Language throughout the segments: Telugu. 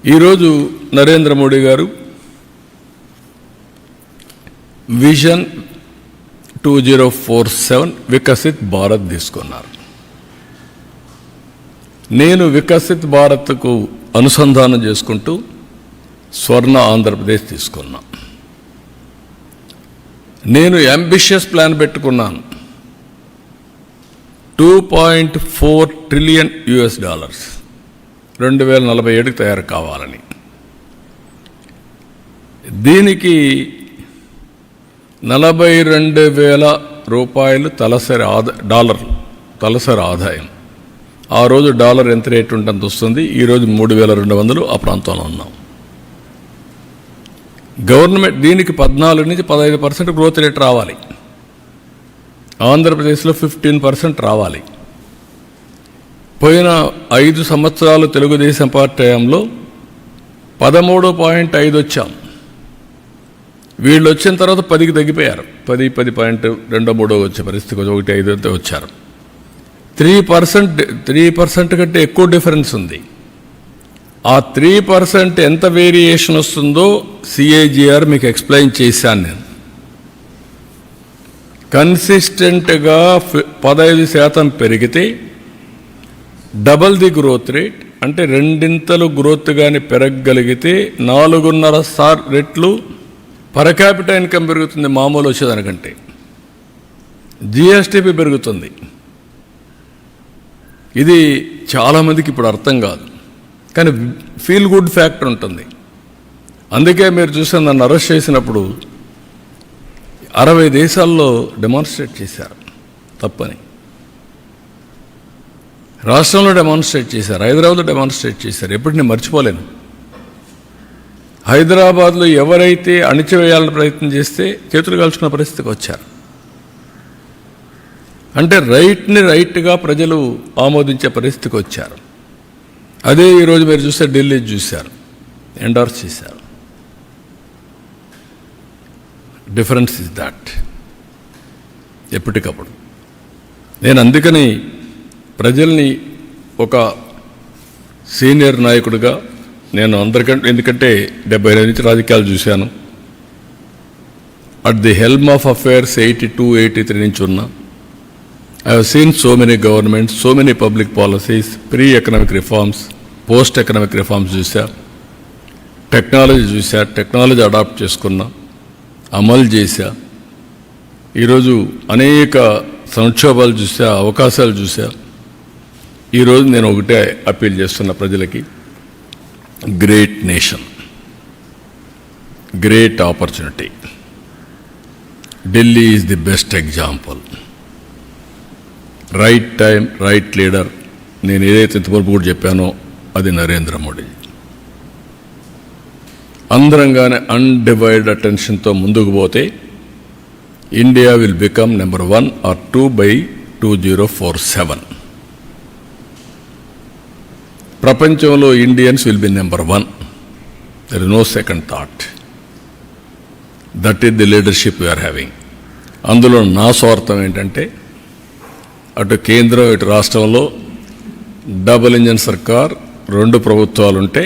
ఈరోజు నరేంద్ర మోడీ గారు విజన్ 2047 వికసిత్ భారత్ తీసుకున్నారు. నేను వికసిత్ భారత్కు అనుసంధానం చేసుకుంటూ స్వర్ణ ఆంధ్రప్రదేశ్ తీసుకున్నా. నేను అంబిషియస్ ప్లాన్ పెట్టుకున్నాను. $2.4 ట్రిలియన్ 2047కి తయారు కావాలని. దీనికి 42,000 తలసరి ఆదాయం. ఆ రోజు డాలర్ ఎంత రేటు ఉంటుంది వస్తుంది. ఈరోజు 3,200 ఆ ప్రాంతంలో ఉన్నాం. గవర్నమెంట్ దీనికి 14 నుంచి 15% గ్రోత్ రేట్ రావాలి. ఆంధ్రప్రదేశ్లో 15% రావాలి. పోయిన 5 సంవత్సరాలు తెలుగుదేశం పార్టీ హయాంలో 13.5 వచ్చాం. వీళ్ళు వచ్చిన తర్వాత 10కి తగ్గిపోయారు. 10.23 వచ్చే పరిస్థితి 1.5 అయితే వచ్చారు. 3% కంటే ఎక్కువ డిఫరెన్స్ ఉంది. ఆ 3% ఎంత వేరియేషన్ వస్తుందో CAGR మీకు ఎక్స్ప్లెయిన్ చేశాను నేను. కన్సిస్టెంట్గా 15% పెరిగితే డబల్ ది గ్రోత్ రేట్, అంటే 2 గ్రోత్ కానీ పెరగగలిగితే 4.5 రెట్లు పర్ క్యాపిటల్ ఇన్కమ్ పెరుగుతుంది. మామూలు వచ్చేదానికంటే GSTP పెరుగుతుంది. ఇది చాలామందికి ఇప్పుడు అర్థం కాదు, కానీ ఫీల్ గుడ్ ఫ్యాక్టర్ ఉంటుంది. అందుకే మీరు చూస్తే నన్ను అరెస్ట్ చేసినప్పుడు 60 దేశాల్లో డెమాన్స్ట్రేట్ చేశారు తప్పని. రాష్ట్రంలో డెమాన్స్ట్రేట్ చేశారు, హైదరాబాద్లో డెమాన్స్ట్రేట్ చేశారు. ఎప్పుడు నేను మర్చిపోలేను. హైదరాబాద్లో ఎవరైతే అణిచివేయాలని ప్రయత్నం చేస్తే చేతులు కాల్చుకున్న పరిస్థితికి వచ్చారు. అంటే రైట్ని రైట్గా ప్రజలు ఆమోదించే పరిస్థితికి వచ్చారు. అదే ఈరోజు మీరు చూస్తే ఢిల్లీ చూశారు, ఎండార్స్ చేశారు. Difference is that. ఎప్పటికప్పుడు నేను అందుకని ప్రజల్ని ఒక సీనియర్ నాయకుడిగా నేను అందరికంటే, ఎందుకంటే 75 నుంచి రాజకీయాలు చూశాను. At the helm of affairs 82, 83 నుంచి ఉన్నా. I have seen so many governments, so many public policies, pre economic reforms, post economic reforms చూసా, టెక్నాలజీ చూసా, టెక్నాలజీ అడాప్ట్ చేసుకున్నా, అమలు చేశా. ఈరోజు అనేక సంక్షోభాలు చూసా, అవకాశాలు చూసా. ఈరోజు నేను ఒకటే అప్పీల్ చేస్తున్న ప్రజలకి, great nation, great opportunity. Delhi is the best example. Right time, right leader. నేను ఏదైతే ఇంతవరకు కూడా చెప్పానో అది నరేంద్ర మోడీ. అందరంగానే అన్డివైడెడ్ అటెన్షన్తో ముందుకు పోతే India will become number 1 or 2 by 2047. ప్రపంచంలో Indians will be number 1. There is no second thought. That is the leadership we are having. అందులో నా స్వార్థం ఏంటంటే అటు కేంద్రం ఇటు రాష్ట్రంలో డబుల్ ఇంజన్ సర్కార్, 2 ప్రభుత్వాలు ఉంటే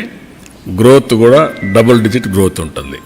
గ్రోత్ కూడా డబుల్ డిజిట్ గ్రోత్ ఉంటుంది.